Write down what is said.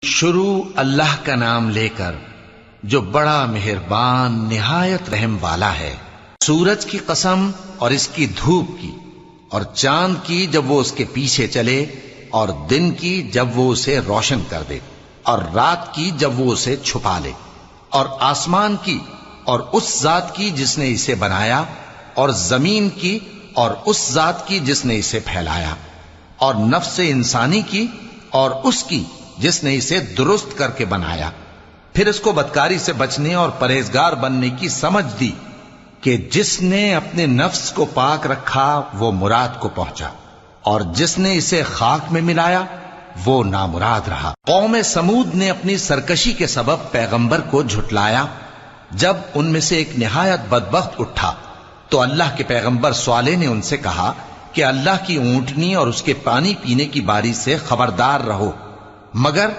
شروع اللہ کا نام لے کر جو بڑا مہربان نہایت رحم والا ہے۔ سورج کی قسم اور اس کی دھوپ کی، اور چاند کی جب وہ اس کے پیچھے چلے، اور دن کی جب وہ اسے روشن کر دے، اور رات کی جب وہ اسے چھپا لے، اور آسمان کی اور اس ذات کی جس نے اسے بنایا، اور زمین کی اور اس ذات کی جس نے اسے پھیلایا، اور نفس انسانی کی اور اس کی جس نے اسے درست کر کے بنایا، پھر اس کو بدکاری سے بچنے اور پرہیزگار بننے کی سمجھ دی کہ جس نے اپنے نفس کو پاک رکھا وہ مراد کو پہنچا، اور جس نے اسے خاک میں ملایا وہ نامراد رہا۔ قوم سمود نے اپنی سرکشی کے سبب پیغمبر کو جھٹلایا۔ جب ان میں سے ایک نہایت بدبخت اٹھا تو اللہ کے پیغمبر صالح نے ان سے کہا کہ اللہ کی اونٹنی اور اس کے پانی پینے کی باری سے خبردار رہو، مگر